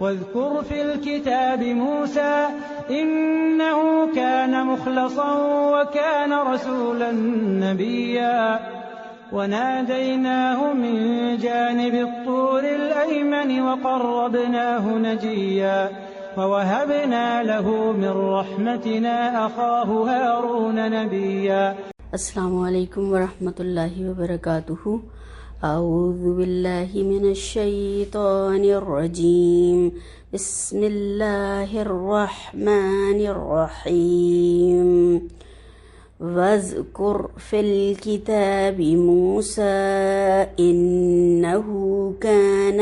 واذكر في الكتاب موسى إنه كان مخلصا وكان رسولا نبيا وناديناه من جانب الطور الأيمن وقربناه نجيا ووهبنا له من رحمتنا أخاه هارون نبيا. السلام علیکم ورحمۃ اللہ وبرکاتہ. اعوذ باللہ من الشیطان الرجیم. بسم اللہ الرحمن الرحیم. واذکر فی الکتاب موسیٰ انہ کان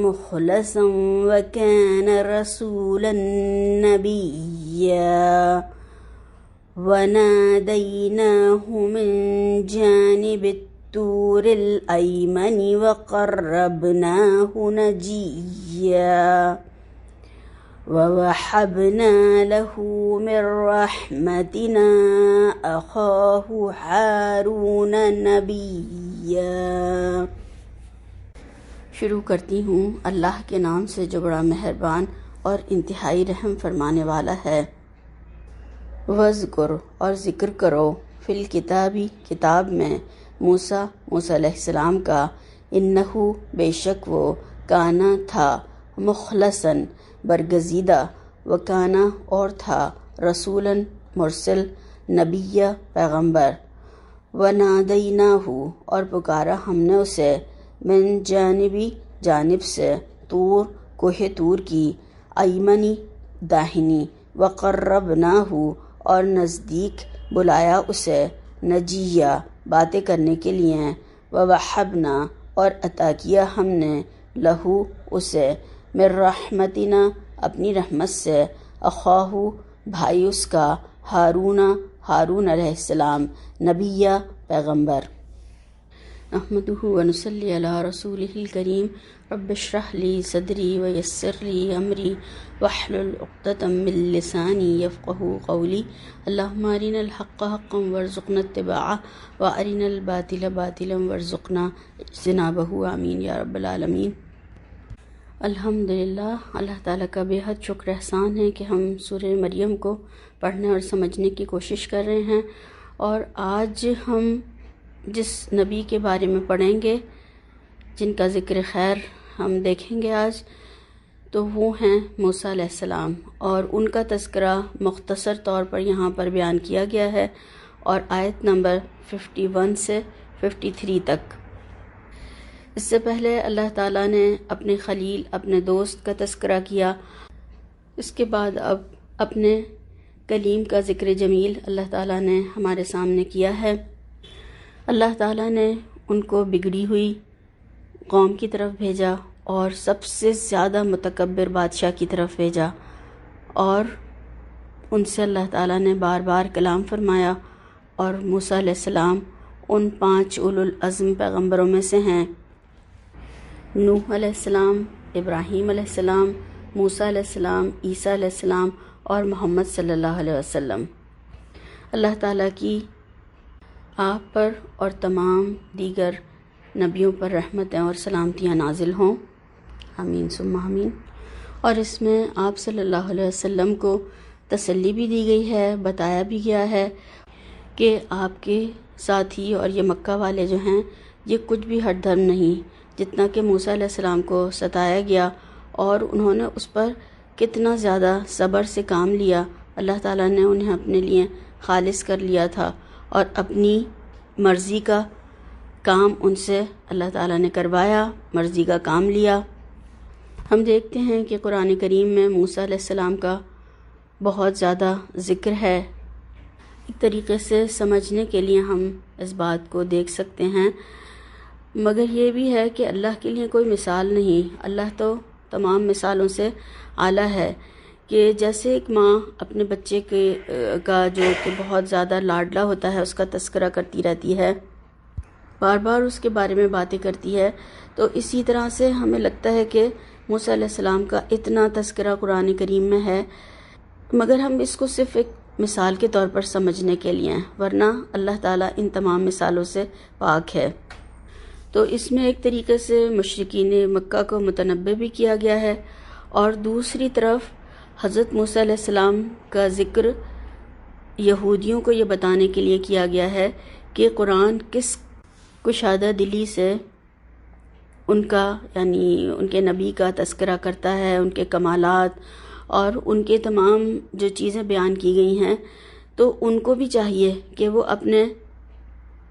مخلصا وكان رسولا نبيا وناديناه من جانب الطور الأيمن وقربناه نجيا ووهبنا له من رحمتنا أخاه هارون نبيا. شروع کرتی ہوں اللہ کے نام سے جو بڑا مہربان اور انتہائی رحم فرمانے والا ہے. وذکر اور ذکر کرو، فی الکتابی کتاب میں، موسیٰ علیہ السلام کا، انہ بے شک وہ، کانا تھا، مخلصاً برگزیدہ، وکانا اور تھا، رسولاً مرسل، نبیہ پیغمبر، ونادیناہ اور پکارا ہم نے اسے، من جانب سے، طور کوہ طور کی، ایمنی داہنی، وقربناہ اور نزدیک بلایا اسے، نجیہ باتیں کرنے کے لیے، ووہبنا اور عطا کیا ہم نے، لہو اسے، من رحمتنا اپنی رحمت سے، اخواہ بھائی اس کا، ہارون علیہ السلام، نبیہ پیغمبر. نحمده ونصلي على رسوله الكريم. رب اشرح لي صدري ويسر لي أمري واحلل عقدة من لساني يفقهوا قولي. اللهم أرنا الحق حقا وارزقنا اتباعه وأرنا الباطل باطلا وارزقنا اجتنابه. آمین یا رب العالمین. الحمدللہ، اللہ تعالیٰ کا بے حد شکر احسان ہے کہ ہم سورہ مریم کو پڑھنے اور سمجھنے کی کوشش کر رہے ہیں، اور آج ہم جس نبی کے بارے میں پڑھیں گے، جن کا ذکر خیر ہم دیکھیں گے آج، تو وہ ہیں موسیٰ علیہ السلام، اور ان کا تذکرہ مختصر طور پر یہاں پر بیان کیا گیا ہے، اور آیت نمبر 51 سے 53 تک. اس سے پہلے اللہ تعالیٰ نے اپنے خلیل، اپنے دوست کا تذکرہ کیا. اس کے بعد اب اپنے کلیم کا ذکر جمیل اللہ تعالیٰ نے ہمارے سامنے کیا ہے. اللہ تعالیٰ نے ان کو بگڑی ہوئی قوم کی طرف بھیجا، اور سب سے زیادہ متکبر بادشاہ کی طرف بھیجا، اور ان سے اللہ تعالیٰ نے بار بار کلام فرمایا. اور موسیٰ علیہ السلام ان 5 اولو العزم پیغمبروں میں سے ہیں. نوح علیہ السلام، ابراہیم علیہ السلام، موسیٰ علیہ السلام، عیسیٰ علیہ السلام اور محمد صلی اللہ علیہ وسلم. اللہ تعالیٰ کی آپ پر اور تمام دیگر نبیوں پر رحمتیں اور سلامتیاں نازل ہوں. آمین ثم آمین. اور اس میں آپ صلی اللہ علیہ وسلم کو تسلی بھی دی گئی ہے، بتایا بھی گیا ہے کہ آپ کے ساتھی اور یہ مکہ والے جو ہیں، یہ کچھ بھی ہٹ دھرم نہیں. جتنا کہ موسیٰ علیہ السلام کو ستایا گیا اور انہوں نے اس پر کتنا زیادہ صبر سے کام لیا، اللہ تعالیٰ نے انہیں اپنے لیے خالص کر لیا تھا، اور اپنی مرضی کا کام ان سے اللہ تعالیٰ نے کروایا، مرضی کا کام لیا. ہم دیکھتے ہیں کہ قرآن کریم میں موسیٰ علیہ السلام کا بہت زیادہ ذکر ہے. ایک طریقے سے سمجھنے کے لیے ہم اس بات کو دیکھ سکتے ہیں، مگر یہ بھی ہے کہ اللہ کے لیے کوئی مثال نہیں. اللہ تو تمام مثالوں سے اعلیٰ ہے، کہ جیسے ایک ماں اپنے بچے کا جو کہ بہت زیادہ لاڈلا ہوتا ہے اس کا تذکرہ کرتی رہتی ہے، بار بار اس کے بارے میں باتیں کرتی ہے، تو اسی طرح سے ہمیں لگتا ہے کہ موسیٰ علیہ السلام کا اتنا تذکرہ قرآن کریم میں ہے، مگر ہم اس کو صرف ایک مثال کے طور پر سمجھنے کے لیے ہیں، ورنہ اللہ تعالیٰ ان تمام مثالوں سے پاک ہے۔ تو اس میں ایک طریقے سے مشرکین مکہ کو متنبہ بھی کیا گیا ہے، اور دوسری طرف حضرت موسیٰ علیہ السلام کا ذکر یہودیوں کو یہ بتانے کے لیے کیا گیا ہے کہ قرآن کس کشادہ دلی سے ان کا یعنی ان کے نبی کا تذکرہ کرتا ہے، ان کے کمالات اور ان کے تمام جو چیزیں بیان کی گئی ہیں، تو ان کو بھی چاہیے کہ وہ اپنے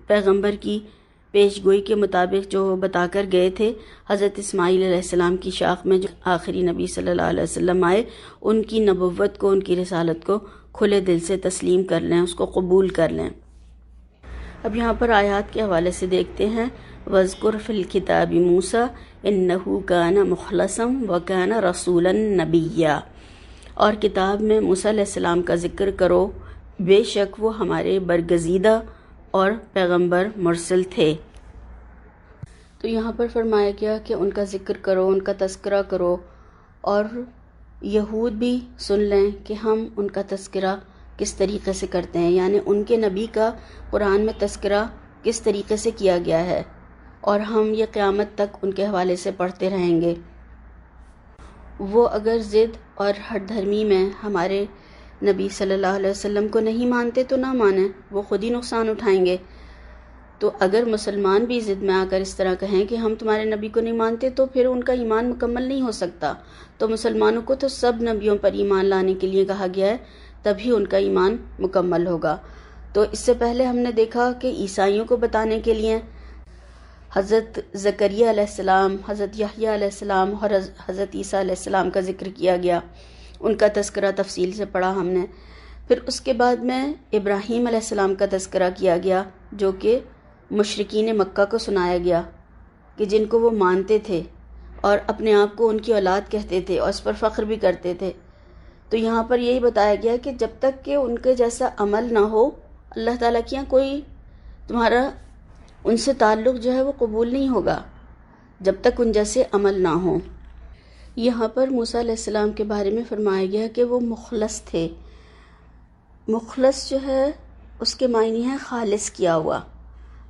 پیغمبر کی پیش گوئی کے مطابق جو بتا کر گئے تھے، حضرت اسماعیل علیہ السلام کی شاخ میں جو آخری نبی صلی اللہ علیہ وسلم آئے، ان کی نبوت کو، ان کی رسالت کو کھلے دل سے تسلیم کر لیں، اس کو قبول کر لیں۔ اب یہاں پر آیات کے حوالے سے دیکھتے ہیں، وَاذْكُرْ فِي الْكِتَابِ مُوسَىٰ إِنَّهُ كَانَ مُخْلَصًا وَكَانَ رَسُولًا نَبِيًّا، اور کتاب میں موسیٰ علیہ السلام کا ذکر کرو، بے شک وہ ہمارے برگزیدہ اور پیغمبر مرسل تھے۔ تو یہاں پر فرمایا گیا کہ ان کا ذکر کرو، ان کا تذکرہ کرو، اور یہود بھی سن لیں کہ ہم ان کا تذکرہ کس طریقے سے کرتے ہیں، یعنی ان کے نبی کا قرآن میں تذکرہ کس طریقے سے کیا گیا ہے، اور ہم یہ قیامت تک ان کے حوالے سے پڑھتے رہیں گے۔ وہ اگر ضد اور ہٹ دھرمی میں ہمارے نبی صلی اللہ علیہ وسلم کو نہیں مانتے تو نہ مانیں، وہ خود ہی نقصان اٹھائیں گے۔ تو اگر مسلمان بھی ضد میں آ کر اس طرح کہیں کہ ہم تمہارے نبی کو نہیں مانتے، تو پھر ان کا ایمان مکمل نہیں ہو سکتا۔ تو مسلمانوں کو تو سب نبیوں پر ایمان لانے کے لیے کہا گیا ہے، تبھی ان کا ایمان مکمل ہوگا۔ تو اس سے پہلے ہم نے دیکھا کہ عیسائیوں کو بتانے کے لیے حضرت زکریا علیہ السلام، حضرت یحییٰ علیہ السلام اور حضرت عیسیٰ علیہ السلام کا ذکر کیا گیا، ان کا تذکرہ تفصیل سے پڑھا ہم نے۔ پھر اس کے بعد میں ابراہیم علیہ السلام کا تذکرہ کیا گیا، جو کہ مشرکین مکہ کو سنایا گیا، کہ جن کو وہ مانتے تھے اور اپنے آپ کو ان کی اولاد کہتے تھے اور اس پر فخر بھی کرتے تھے۔ تو یہاں پر یہی بتایا گیا کہ جب تک کہ ان کے جیسا عمل نہ ہو، اللہ تعالیٰ کی کوئی تمہارا ان سے تعلق جو ہے وہ قبول نہیں ہوگا، جب تک ان جیسے عمل نہ ہو۔ یہاں پر موسیٰ علیہ السلام کے بارے میں فرمایا گیا کہ وہ مخلص تھے۔ مخلص جو ہے اس کے معنی ہے خالص کیا ہوا،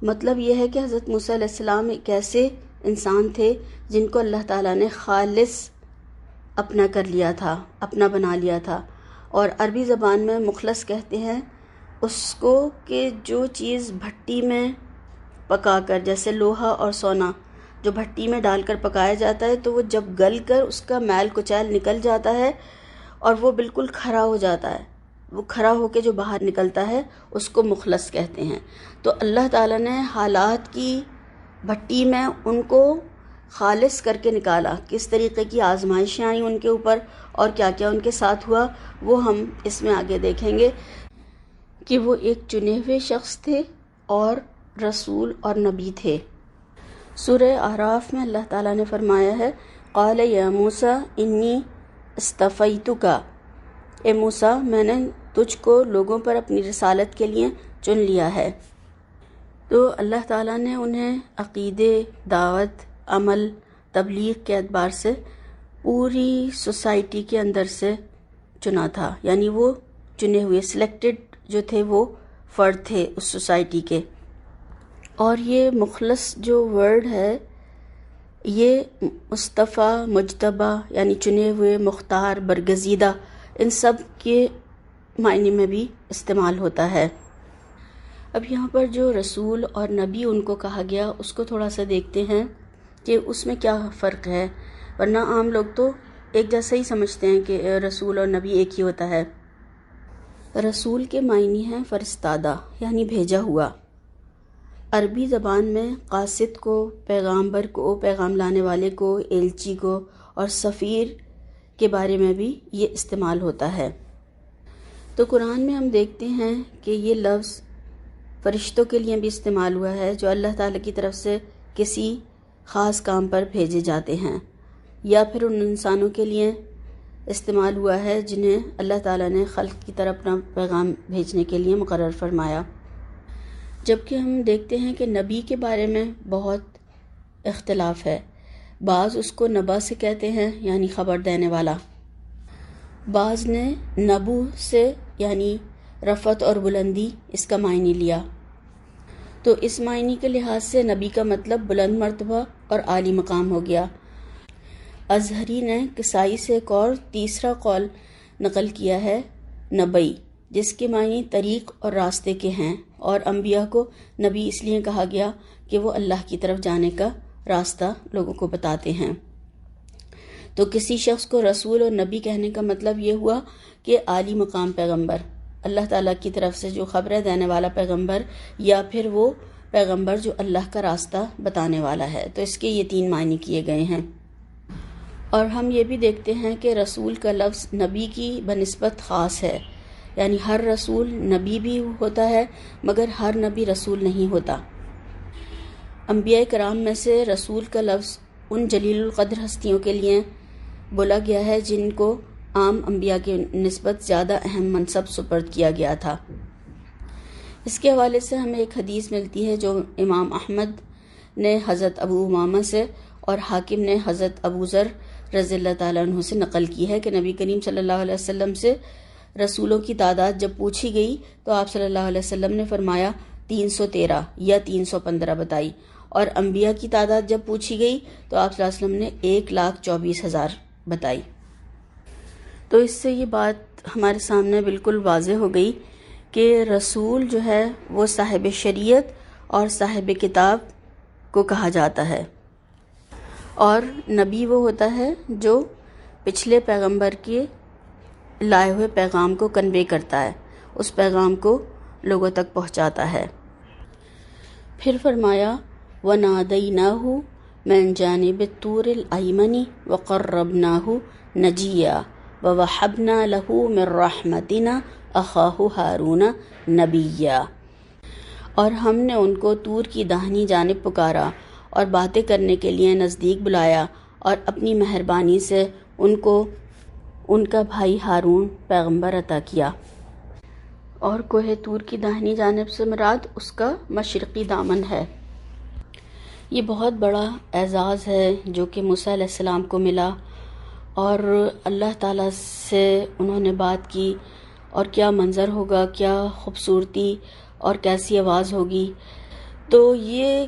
مطلب یہ ہے کہ حضرت موسیٰ علیہ السلام ایک ایسے انسان تھے جن کو اللہ تعالیٰ نے خالص اپنا کر لیا تھا، اپنا بنا لیا تھا۔ اور عربی زبان میں مخلص کہتے ہیں اس کو کہ جو چیز بھٹی میں پکا کر، جیسے لوہا اور سونا جو بھٹی میں ڈال کر پکایا جاتا ہے، تو وہ جب گل کر اس کا میل کچیل نکل جاتا ہے اور وہ بالکل کھرا ہو جاتا ہے، وہ کھرا ہو کے جو باہر نکلتا ہے اس کو مخلص کہتے ہیں۔ تو اللہ تعالیٰ نے حالات کی بھٹی میں ان کو خالص کر کے نکالا، کس طریقے کی آزمائشیں آئیں ان کے اوپر اور کیا کیا ان کے ساتھ ہوا، وہ ہم اس میں آگے دیکھیں گے کہ وہ ایک چنے ہوئے شخص تھے اور رسول اور نبی تھے۔ سورہ اعراف میں اللہ تعالیٰ نے فرمایا ہے، قال یا موسیٰ انی اصطفیتک، اے موسیٰ میں نے تجھ کو لوگوں پر اپنی رسالت کے لیے چن لیا ہے۔ تو اللہ تعالیٰ نے انہیں عقیدے، دعوت، عمل، تبلیغ کے اعتبار سے پوری سوسائٹی کے اندر سے چنا تھا، یعنی وہ چنے ہوئے سلیکٹڈ جو تھے وہ فرد تھے اس سوسائٹی کے۔ اور یہ مخلص جو ورڈ ہے یہ مصطفیٰ، مجتبیٰ یعنی چنے ہوئے، مختار، برگزیدہ، ان سب کے معنی میں بھی استعمال ہوتا ہے۔ اب یہاں پر جو رسول اور نبی ان کو کہا گیا اس کو تھوڑا سا دیکھتے ہیں کہ اس میں کیا فرق ہے، ورنہ عام لوگ تو ایک جیسا ہی سمجھتے ہیں کہ رسول اور نبی ایک ہی ہوتا ہے۔ رسول کے معنی ہیں فرستادہ، یعنی بھیجا ہوا۔ عربی زبان میں قاصد کو، پیغامبر کو، پیغام لانے والے کو، ایلچی کو اور سفیر کے بارے میں بھی یہ استعمال ہوتا ہے۔ تو قرآن میں ہم دیکھتے ہیں کہ یہ لفظ فرشتوں کے لیے بھی استعمال ہوا ہے جو اللہ تعالیٰ کی طرف سے کسی خاص کام پر بھیجے جاتے ہیں، یا پھر ان انسانوں کے لیے استعمال ہوا ہے جنہیں اللہ تعالیٰ نے خلق کی طرف اپنا پیغام بھیجنے کے لیے مقرر فرمایا۔ جبکہ ہم دیکھتے ہیں کہ نبی کے بارے میں بہت اختلاف ہے، بعض اس کو نبا سے کہتے ہیں یعنی خبر دینے والا، بعض نے نبو سے یعنی رفعت اور بلندی اس کا معنی لیا۔ تو اس معنی کے لحاظ سے نبی کا مطلب بلند مرتبہ اور عالی مقام ہو گیا۔ ازہری نے کسائی سے ایک اور تیسرا قول نقل کیا ہے، نبی، جس کے معنی طریق اور راستے کے ہیں، اور انبیاء کو نبی اس لیے کہا گیا کہ وہ اللہ کی طرف جانے کا راستہ لوگوں کو بتاتے ہیں۔ تو کسی شخص کو رسول اور نبی کہنے کا مطلب یہ ہوا کہ عالی مقام پیغمبر، اللہ تعالیٰ کی طرف سے جو خبریں دینے والا پیغمبر، یا پھر وہ پیغمبر جو اللہ کا راستہ بتانے والا ہے۔ تو اس کے یہ 3 معنی کیے گئے ہیں۔ اور ہم یہ بھی دیکھتے ہیں کہ رسول کا لفظ نبی کی بنسبت خاص ہے، یعنی ہر رسول نبی بھی ہوتا ہے مگر ہر نبی رسول نہیں ہوتا۔ انبیاء کرام میں سے رسول کا لفظ ان جلیل القدر ہستیوں کے لیے بولا گیا ہے جن کو عام انبیاء کی نسبت زیادہ اہم منصب سپرد کیا گیا تھا۔ اس کے حوالے سے ہمیں ایک حدیث ملتی ہے جو امام احمد نے حضرت ابو امامہ سے اور حاکم نے حضرت ابو ذر رضی اللہ تعالیٰ عنہ سے نقل کی ہے کہ نبی کریم صلی اللہ علیہ وسلم سے رسولوں کی تعداد جب پوچھی گئی تو آپ صلی اللہ علیہ وسلم نے فرمایا 313 یا 315 بتائی، اور انبیاء کی تعداد جب پوچھی گئی تو آپ صلی اللہ علیہ وسلم نے 1,24,000 بتائی۔ تو اس سے یہ بات ہمارے سامنے بالکل واضح ہو گئی کہ رسول جو ہے وہ صاحب شریعت اور صاحب کتاب کو کہا جاتا ہے، اور نبی وہ ہوتا ہے جو پچھلے پیغمبر کے لائے ہوئے پیغام کو کنوے کرتا ہے، اس پیغام کو لوگوں تک پہنچاتا ہے۔ پھر فرمایا وَنَادَيْنَاهُ مِن جَانِبِ الطُّورِ الْأَيْمَنِ وَقَرَّبْنَاهُ نَجِيًّا وَوَهَبْنَا لَهُ مِن رَّحْمَتِنَا أَخَاهُ هَارُونَ نَبِيًّا، اور ہم نے ان کو طور کی داہنی جانب پکارا اور باتیں کرنے کے لیے نزدیک بلایا، اور اپنی مہربانی سے ان کو ان کا بھائی ہارون پیغمبر عطا کیا۔ اور کوہ طور کی داہنی جانب سے مراد اس کا مشرقی دامن ہے۔ یہ بہت بڑا اعزاز ہے جو کہ موسیٰ علیہ السلام کو ملا، اور اللہ تعالیٰ سے انہوں نے بات کی، اور کیا منظر ہوگا، کیا خوبصورتی اور کیسی آواز ہوگی۔ تو یہ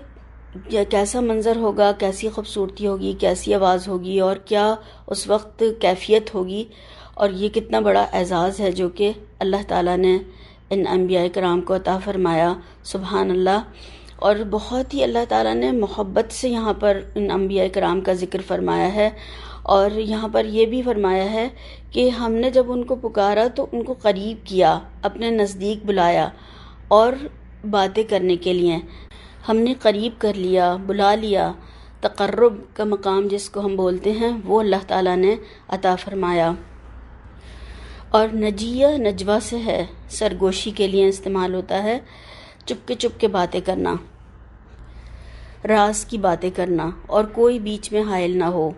کیسا منظر ہوگا، کیسی خوبصورتی ہوگی، کیسی آواز ہوگی، اور کیا اس وقت کیفیت ہوگی، اور یہ کتنا بڑا اعزاز ہے جو کہ اللہ تعالیٰ نے ان انبیاء کرام کو عطا فرمایا۔ سبحان اللہ۔ اور بہت ہی اللہ تعالیٰ نے محبت سے یہاں پر ان انبیاء کرام کا ذکر فرمایا ہے، اور یہاں پر یہ بھی فرمایا ہے کہ ہم نے جب ان کو پکارا تو ان کو قریب کیا، اپنے نزدیک بلایا، اور باتیں کرنے کے لیے ہم نے قریب کر لیا، بلا لیا۔ تقرب کا مقام جس کو ہم بولتے ہیں وہ اللہ تعالیٰ نے عطا فرمایا۔ اور نجیہ نجوہ سے ہے، سرگوشی کے لیے استعمال ہوتا ہے، چپ کے باتیں کرنا، راز کی باتیں کرنا، اور کوئی بیچ میں حائل نہ ہو،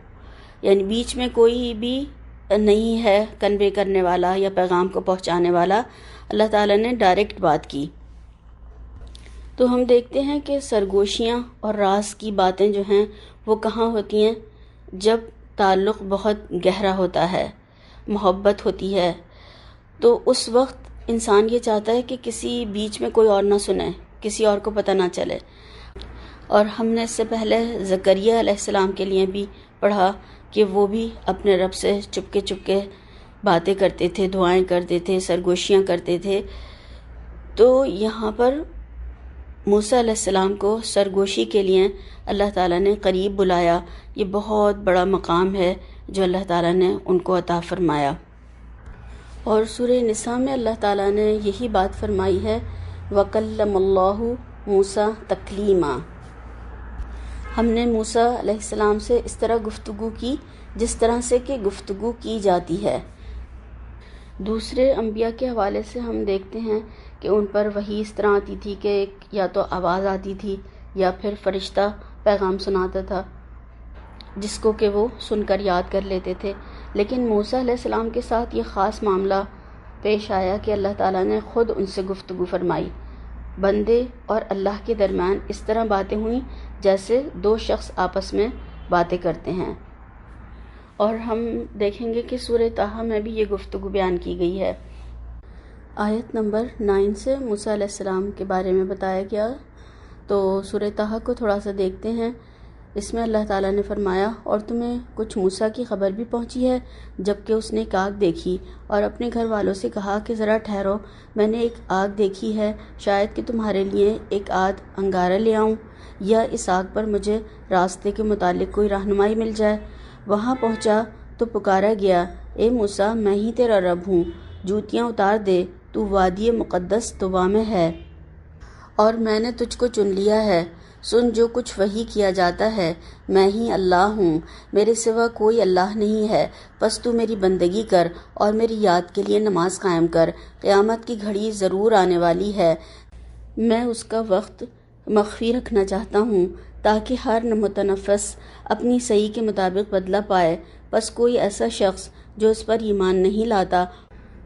یعنی بیچ میں کوئی بھی نہیں ہے کنوے کرنے والا یا پیغام کو پہنچانے والا، اللہ تعالیٰ نے ڈائریکٹ بات کی۔ تو ہم دیکھتے ہیں کہ سرگوشیاں اور راز کی باتیں جو ہیں وہ کہاں ہوتی ہیں؟ جب تعلق بہت گہرا ہوتا ہے، محبت ہوتی ہے، تو اس وقت انسان یہ چاہتا ہے کہ کسی بیچ میں کوئی اور نہ سنے، کسی اور کو پتہ نہ چلے۔ اور ہم نے اس سے پہلے زکریا علیہ السلام کے لیے بھی پڑھا کہ وہ بھی اپنے رب سے چپ کے باتیں کرتے تھے، دعائیں کرتے تھے، سرگوشیاں کرتے تھے۔ تو یہاں پر موسیٰ علیہ السلام کو سرگوشی کے لیے اللہ تعالیٰ نے قریب بلایا۔ یہ بہت بڑا مقام ہے جو اللہ تعالیٰ نے ان کو عطا فرمایا۔ اور سورہ نساء میں اللہ تعالیٰ نے یہی بات فرمائی ہے، وَكَلَّمَ اللَّهُ مُوسَىٰ تَكْلِيمًا، ہم نے موسیٰ علیہ السلام سے اس طرح گفتگو کی جس طرح سے کہ گفتگو کی جاتی ہے۔ دوسرے انبیاء کے حوالے سے ہم دیکھتے ہیں کہ ان پر وحی اس طرح آتی تھی کہ یا تو آواز آتی تھی یا پھر فرشتہ پیغام سناتا تھا جس کو کہ وہ سن کر یاد کر لیتے تھے۔ لیکن موسیٰ علیہ السلام کے ساتھ یہ خاص معاملہ پیش آیا کہ اللہ تعالیٰ نے خود ان سے گفتگو فرمائی۔ بندے اور اللہ کے درمیان اس طرح باتیں ہوئیں جیسے دو شخص آپس میں باتیں کرتے ہیں۔ اور ہم دیکھیں گے کہ سورہ طٰہٰ میں بھی یہ گفتگو بیان کی گئی ہے۔ آیت نمبر 9 سے موسیٰ علیہ السلام کے بارے میں بتایا گیا۔ تو سورہ طٰہٰ کو تھوڑا سا دیکھتے ہیں۔ اس میں اللہ تعالیٰ نے فرمایا، اور تمہیں کچھ موسیٰ کی خبر بھی پہنچی ہے جبکہ اس نے ایک آگ دیکھی اور اپنے گھر والوں سے کہا کہ ذرا ٹھہرو، میں نے ایک آگ دیکھی ہے، شاید کہ تمہارے لیے ایک آدھ انگارہ لے آؤں یا اس آگ پر مجھے راستے کے متعلق کوئی رہنمائی مل جائے۔ وہاں پہنچا تو پکارا گیا، اے موسیٰ، میں ہی تیرا رب ہوں، جوتیاں اتار دے، تو وادی مقدس طویٰ میں ہے اور میں نے تجھ کو چن لیا ہے۔ سن جو کچھ وحی کیا جاتا ہے، میں ہی اللہ ہوں، میرے سوا کوئی اللہ نہیں ہے، پس تو میری بندگی کر اور میری یاد کے لیے نماز قائم کر۔ قیامت کی گھڑی ضرور آنے والی ہے، میں اس کا وقت مخفی رکھنا چاہتا ہوں تاکہ ہر متنفس اپنی صحیح کے مطابق بدلہ پائے۔ پس کوئی ایسا شخص جو اس پر ایمان نہیں لاتا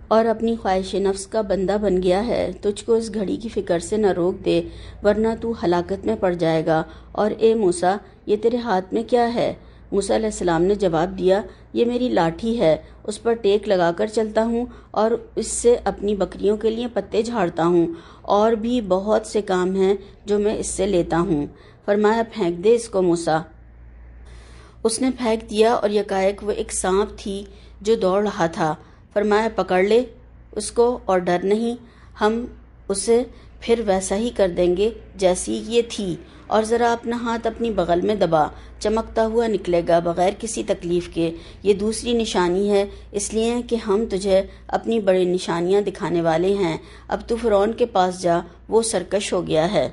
اور اپنی خواہش نفس کا بندہ بن گیا ہے، تجھ کو اس گھڑی کی فکر سے نہ روک دے ورنہ تو ہلاکت میں پڑ جائے گا۔ اور اے موسیٰ، یہ تیرے ہاتھ میں کیا ہے؟ موسیٰ علیہ السلام نے جواب دیا، یہ میری لاٹھی ہے، اس پر ٹیک لگا کر چلتا ہوں اور اس سے اپنی بکریوں کے لیے پتے جھاڑتا ہوں، اور بھی بہت سے کام ہیں جو میں اس سے لیتا ہوں۔ فرمایا، پھینک دے اس کو موسیٰ۔ اس نے پھینک دیا اور یکایک وہ ایک سانپ تھی جو دوڑ رہا تھا۔ فرمایا، پکڑ لے اس کو اور ڈر نہیں، ہم اسے پھر ویسا ہی کر دیں گے جیسی یہ تھی، اور ذرا اپنا ہاتھ اپنی بغل میں دبا، چمکتا ہوا نکلے گا بغیر کسی تکلیف کے۔ یہ دوسری نشانی ہے، اس لیے کہ ہم تجھے اپنی بڑی نشانیاں دکھانے والے ہیں۔ اب تو فرعون کے پاس جا، وہ سرکش ہو گیا ہے۔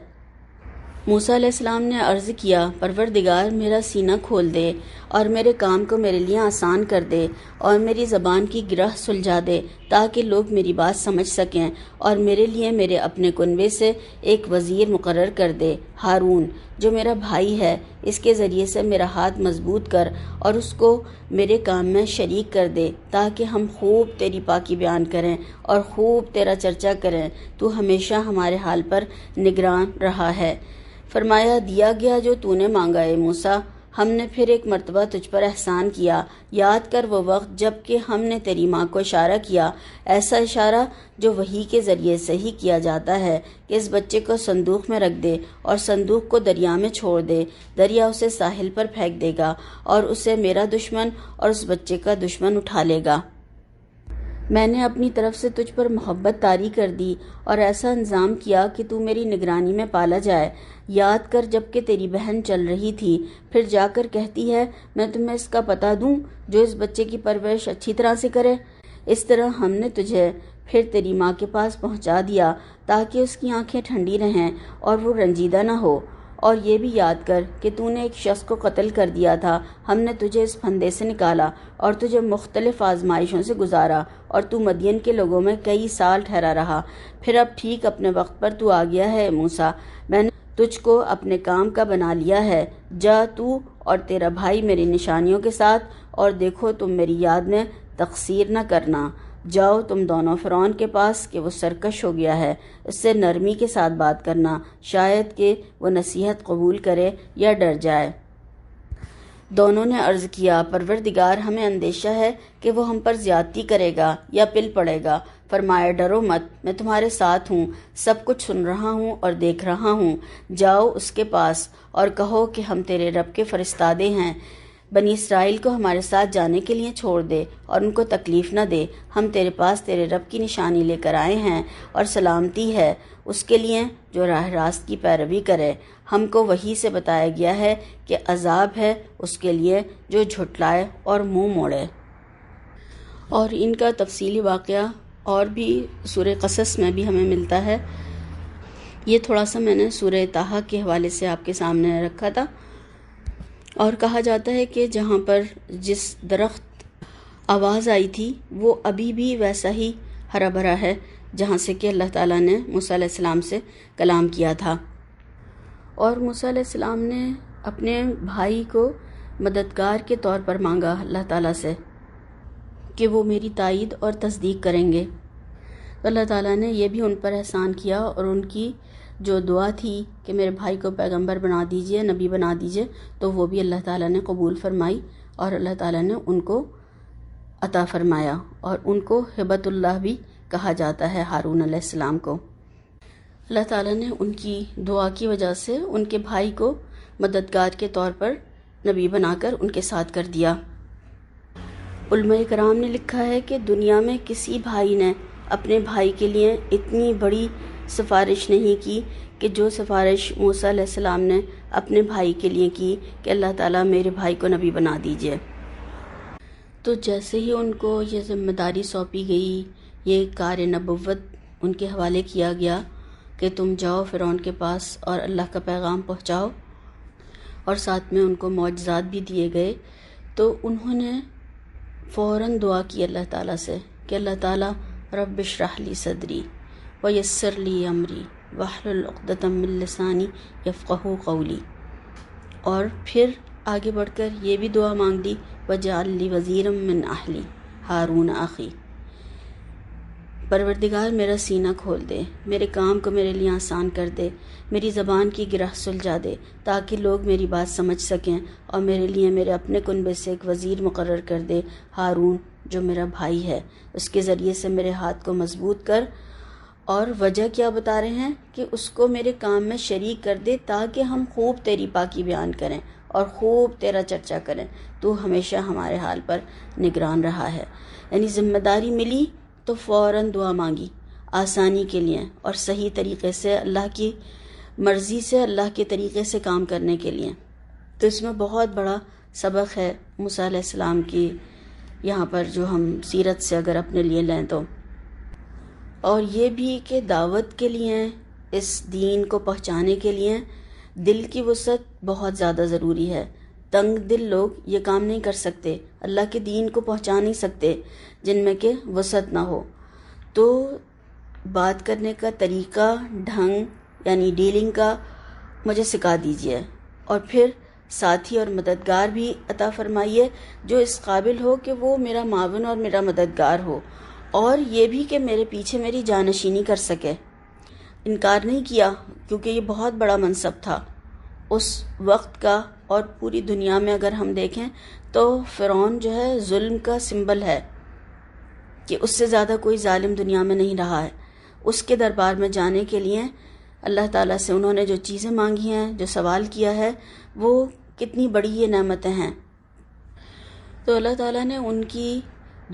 موسیٰ علیہ السلام نے عرض کیا، پروردگار، میرا سینہ کھول دے اور میرے کام کو میرے لیے آسان کر دے اور میری زبان کی گرہ سلجھا دے تاکہ لوگ میری بات سمجھ سکیں، اور میرے لیے میرے اپنے کنبے سے ایک وزیر مقرر کر دے، ہارون جو میرا بھائی ہے، اس کے ذریعے سے میرا ہاتھ مضبوط کر اور اس کو میرے کام میں شریک کر دے تاکہ ہم خوب تیری پاکی بیان کریں اور خوب تیرا چرچا کریں۔ تو ہمیشہ ہمارے حال پر نگران رہا ہے۔ فرمایا، دیا گیا جو تو نے مانگا اے موسیٰ، ہم نے پھر ایک مرتبہ تجھ پر احسان کیا۔ یاد کر وہ وقت جب کہ ہم نے تیری ماں کو اشارہ کیا، ایسا اشارہ جو وحی کے ذریعے سے ہی کیا جاتا ہے کہ اس بچے کو صندوق میں رکھ دے اور صندوق کو دریا میں چھوڑ دے، دریا اسے ساحل پر پھینک دے گا اور اسے میرا دشمن اور اس بچے کا دشمن اٹھا لے گا۔ میں نے اپنی طرف سے تجھ پر محبت طاری کر دی اور ایسا انتظام کیا کہ تو میری نگرانی میں پالا جائے۔ یاد کر جب کہ تیری بہن چل رہی تھی، پھر جا کر کہتی ہے، میں تمہیں اس کا پتہ دوں جو اس بچے کی پرورش اچھی طرح سے کرے۔ اس طرح ہم نے تجھے پھر تیری ماں کے پاس پہنچا دیا تاکہ اس کی آنکھیں ٹھنڈی رہیں اور وہ رنجیدہ نہ ہو۔ اور یہ بھی یاد کر کہ تو نے ایک شخص کو قتل کر دیا تھا، ہم نے تجھے اس پھندے سے نکالا اور تجھے مختلف آزمائشوں سے گزارا، اور تو مدین کے لوگوں میں کئی سال ٹھہرا رہا۔ پھر اب ٹھیک اپنے وقت پر تو آ گیا ہے موسیٰ، میں نے تجھ کو اپنے کام کا بنا لیا ہے۔ جا تو اور تیرا بھائی میری نشانیوں کے ساتھ، اور دیکھو تم میری یاد میں تقصیر نہ کرنا۔ جاؤ تم دونوں فرعون کے پاس کہ وہ سرکش ہو گیا ہے، اس سے نرمی کے ساتھ بات کرنا، شاید کہ وہ نصیحت قبول کرے یا ڈر جائے۔ دونوں نے عرض کیا، پروردگار، ہمیں اندیشہ ہے کہ وہ ہم پر زیادتی کرے گا یا پل پڑے گا۔ فرمایا، ڈرو مت، میں تمہارے ساتھ ہوں، سب کچھ سن رہا ہوں اور دیکھ رہا ہوں۔ جاؤ اس کے پاس اور کہو کہ ہم تیرے رب کے فرستادے ہیں، بنی اسرائیل کو ہمارے ساتھ جانے کے لیے چھوڑ دے اور ان کو تکلیف نہ دے، ہم تیرے پاس تیرے رب کی نشانی لے کر آئے ہیں، اور سلامتی ہے اس کے لیے جو راہ راست کی پیروی کرے۔ ہم کو وحی سے بتایا گیا ہے کہ عذاب ہے اس کے لیے جو جھٹلائے اور منہ موڑے۔ اور ان کا تفصیلی واقعہ اور بھی سورہ قصص میں بھی ہمیں ملتا ہے۔ یہ تھوڑا سا میں نے سورہ طٰہٰ کے حوالے سے آپ کے سامنے رکھا تھا۔ اور کہا جاتا ہے کہ جہاں پر جس درخت آواز آئی تھی وہ ابھی بھی ویسا ہی ہرا بھرا ہے جہاں سے کہ اللہ تعالیٰ نے موسیٰ علیہ السلام سے کلام کیا تھا۔ اور موسیٰ علیہ السلام نے اپنے بھائی کو مددگار کے طور پر مانگا اللہ تعالیٰ سے کہ وہ میری تائید اور تصدیق کریں گے۔ تو اللہ تعالیٰ نے یہ بھی ان پر احسان کیا، اور ان کی جو دعا تھی کہ میرے بھائی کو پیغمبر بنا دیجئے، نبی بنا دیجئے، تو وہ بھی اللہ تعالیٰ نے قبول فرمائی، اور اللہ تعالیٰ نے ان کو عطا فرمایا اور ان کو ہبۃ اللہ بھی کہا جاتا ہے ہارون علیہ السلام کو۔ اللہ تعالیٰ نے ان کی دعا کی وجہ سے ان کے بھائی کو مددگار کے طور پر نبی بنا کر ان کے ساتھ کر دیا۔ علماء کرام نے لکھا ہے کہ دنیا میں کسی بھائی نے اپنے بھائی کے لیے اتنی بڑی سفارش نہیں کی کہ جو سفارش موسیٰ علیہ السلام نے اپنے بھائی کے لیے کی کہ اللہ تعالیٰ میرے بھائی کو نبی بنا دیجئے۔ تو جیسے ہی ان کو یہ ذمہ داری سونپی گئی، یہ کار نبوت ان کے حوالے کیا گیا کہ تم جاؤ فرعون کے پاس اور اللہ کا پیغام پہنچاؤ، اور ساتھ میں ان کو معجزات بھی دیے گئے، تو انہوں نے فوراً دعا کی اللہ تعالیٰ سے کہ اللہ تعالیٰ رب اشرح لی صدری ویسر لی امری واحلل عقدۃ من لسانی یفقہوا قولی، اور پھر آگے بڑھ کر یہ بھی دعا مانگ لی وجعل لی وزیرا من اہلی ہارون اخی، پروردگار میرا سینہ کھول دے، میرے کام کو میرے لیے آسان کر دے، میری زبان کی گرہ سلجھا دے تاکہ لوگ میری بات سمجھ سکیں، اور میرے لیے میرے اپنے کنبے سے ایک وزیر مقرر کر دے، ہارون جو میرا بھائی ہے، اس کے ذریعے سے میرے ہاتھ کو مضبوط کر، اور وجہ کیا بتا رہے ہیں کہ اس کو میرے کام میں شریک کر دے تاکہ ہم خوب تیری پاکی بیان کریں اور خوب تیرا چرچا کریں، تو ہمیشہ ہمارے حال پر نگران رہا ہے۔ یعنی ذمہ داری ملی تو فوراً دعا مانگی آسانی کے لیے اور صحیح طریقے سے اللہ کی مرضی سے، اللہ کے طریقے سے کام کرنے کے لیے۔ تو اس میں بہت بڑا سبق ہے موسیٰ علیہ السلام کی، یہاں پر جو ہم سیرت سے اگر اپنے لیے لیں تو، اور یہ بھی کہ دعوت کے لیے، اس دین کو پہنچانے کے لیے دل کی وسعت بہت زیادہ ضروری ہے۔ تنگ دل لوگ یہ کام نہیں کر سکتے، اللہ کے دین کو پہنچا نہیں سکتے جن میں کہ وسعت نہ ہو۔ تو بات کرنے کا طریقہ، ڈھنگ یعنی ڈیلنگ کا مجھے سکھا دیجئے، اور پھر ساتھی اور مددگار بھی عطا فرمائیے جو اس قابل ہو کہ وہ میرا معاون اور میرا مددگار ہو، اور یہ بھی کہ میرے پیچھے میری جانشینی کر سکے۔ انکار نہیں کیا کیونکہ یہ بہت بڑا منصب تھا اس وقت کا، اور پوری دنیا میں اگر ہم دیکھیں تو فرعون جو ہے ظلم کا سمبل ہے کہ اس سے زیادہ کوئی ظالم دنیا میں نہیں رہا ہے۔ اس کے دربار میں جانے کے لیے اللہ تعالیٰ سے انہوں نے جو چیزیں مانگی ہیں، جو سوال کیا ہے، وہ کتنی بڑی یہ نعمتیں ہیں۔ تو اللہ تعالیٰ نے ان کی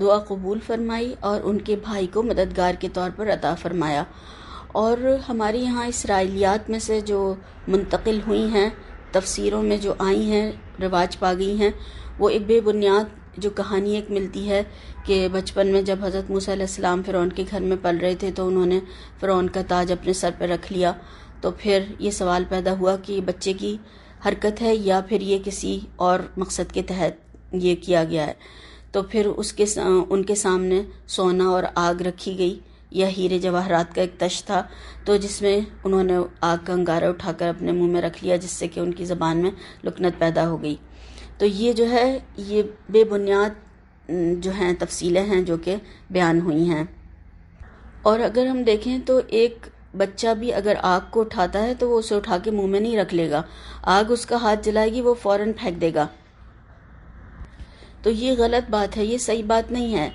دعا قبول فرمائی اور ان کے بھائی کو مددگار کے طور پر عطا فرمایا۔ اور ہمارے یہاں اسرائیلیات میں سے جو منتقل ہوئی ہیں، تفسیروں میں جو آئی ہیں، رواج پا گئی ہیں، وہ ایک بے بنیاد جو کہانی ایک ملتی ہے کہ بچپن میں جب حضرت موسیٰ علیہ السلام فرعون کے گھر میں پل رہے تھے تو انہوں نے فرعون کا تاج اپنے سر پہ رکھ لیا، تو پھر یہ سوال پیدا ہوا کہ یہ بچے کی حرکت ہے یا پھر یہ کسی اور مقصد کے تحت یہ کیا گیا ہے۔ تو پھر ان کے سامنے سونا اور آگ رکھی گئی، یا ہیرے جواہرات کا ایک تش تھا، تو جس میں انہوں نے آگ کا انگارہ اٹھا کر اپنے منہ میں رکھ لیا، جس سے کہ ان کی زبان میں لکنت پیدا ہو گئی۔ تو یہ جو ہے یہ بے بنیاد جو ہیں تفصیلیں ہیں جو کہ بیان ہوئی ہیں۔ اور اگر ہم دیکھیں تو ایک بچہ بھی اگر آگ کو اٹھاتا ہے تو وہ اسے اٹھا کے منہ میں نہیں رکھ لے گا، آگ اس کا ہاتھ جلائے گی، وہ فوراً پھینک دے گا۔ تو یہ غلط بات ہے، یہ صحیح بات نہیں ہے۔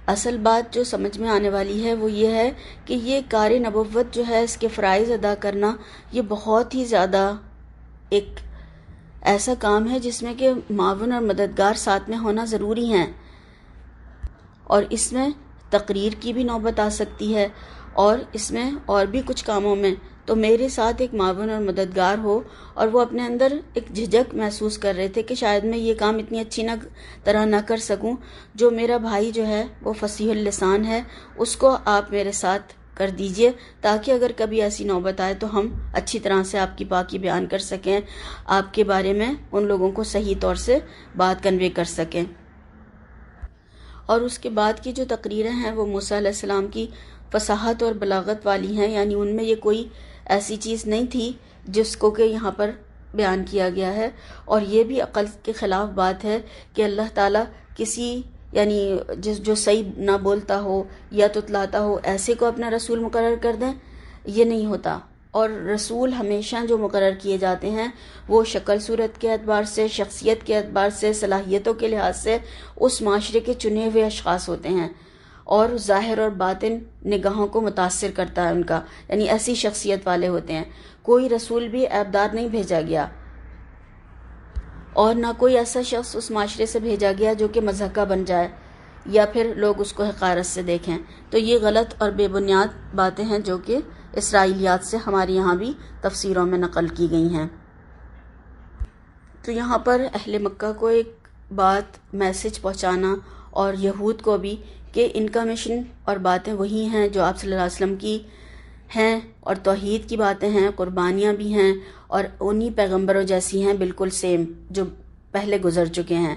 اصل بات جو سمجھ میں آنے والی ہے وہ یہ ہے کہ یہ کار نبوت جو ہے، اس کے فرائض ادا کرنا، یہ بہت ہی زیادہ ایک ایسا کام ہے جس میں کہ معاون اور مددگار ساتھ میں ہونا ضروری ہیں، اور اس میں تقریر کی بھی نوبت آ سکتی ہے، اور اس میں اور بھی کچھ کاموں میں تو میرے ساتھ ایک معاون اور مددگار ہو، اور وہ اپنے اندر ایک جھجک محسوس کر رہے تھے کہ شاید میں یہ کام اتنی اچھی طرح نہ کر سکوں، جو میرا بھائی جو ہے وہ فصیح اللسان ہے، اس کو آپ میرے ساتھ کر دیجئے تاکہ اگر کبھی ایسی نوبت آئے تو ہم اچھی طرح سے آپ کی پاکی بیان کر سکیں، آپ کے بارے میں ان لوگوں کو صحیح طور سے بات کنوے کر سکیں۔ اور اس کے بعد کی جو تقریریں ہیں وہ موسیٰ علیہ السلام کی فصاحت اور بلاغت والی ہیں، یعنی ان میں یہ کوئی ایسی چیز نہیں تھی جس کو کہ یہاں پر بیان کیا گیا ہے، اور یہ بھی عقل کے خلاف بات ہے کہ اللہ تعالیٰ کسی یعنی جو صحیح نہ بولتا ہو یا تتلاتا ہو ایسے کو اپنا رسول مقرر کر دیں، یہ نہیں ہوتا۔ اور رسول ہمیشہ جو مقرر کیے جاتے ہیں وہ شکل صورت کے اعتبار سے، شخصیت کے اعتبار سے، صلاحیتوں کے لحاظ سے اس معاشرے کے چنے ہوئے اشخاص ہوتے ہیں، اور ظاہر اور باطن نگاہوں کو متاثر کرتا ہے ان کا، یعنی ایسی شخصیت والے ہوتے ہیں۔ کوئی رسول بھی عیبدار نہیں بھیجا گیا، اور نہ کوئی ایسا شخص اس معاشرے سے بھیجا گیا جو کہ مضحکہ بن جائے یا پھر لوگ اس کو حقارت سے دیکھیں۔ تو یہ غلط اور بے بنیاد باتیں ہیں جو کہ اسرائیلیات سے ہمارے یہاں بھی تفسیروں میں نقل کی گئی ہیں۔ تو یہاں پر اہل مکہ کو ایک بات میسج پہنچانا، اور یہود کو بھی، کہ ان کا مشن اور باتیں وہی ہیں جو آپ صلی اللہ علیہ وسلم کی ہیں، اور توحید کی باتیں ہیں، قربانیاں بھی ہیں، اور انہی پیغمبروں جیسی ہیں بالکل سیم جو پہلے گزر چکے ہیں۔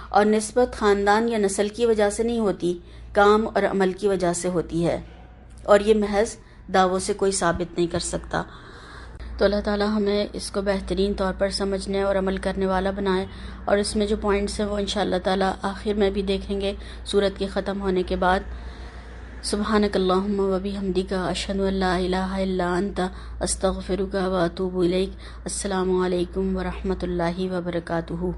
اور نسبت خاندان یا نسل کی وجہ سے نہیں ہوتی، کام اور عمل کی وجہ سے ہوتی ہے، اور یہ محض دعووں سے کوئی ثابت نہیں کر سکتا۔ تو اللہ تعالیٰ ہمیں اس کو بہترین طور پر سمجھنے اور عمل کرنے والا بنائے، اور اس میں جو پوائنٹس ہیں وہ انشاءاللہ تعالیٰ آخر میں بھی دیکھیں گے سورت کے ختم ہونے کے بعد۔ سبحانک اللہم و بحمدک، اشہد ان لا الہ الا انت، استغفرک و اتوب الیک۔ السلام علیکم ورحمۃ اللہ وبرکاتہ۔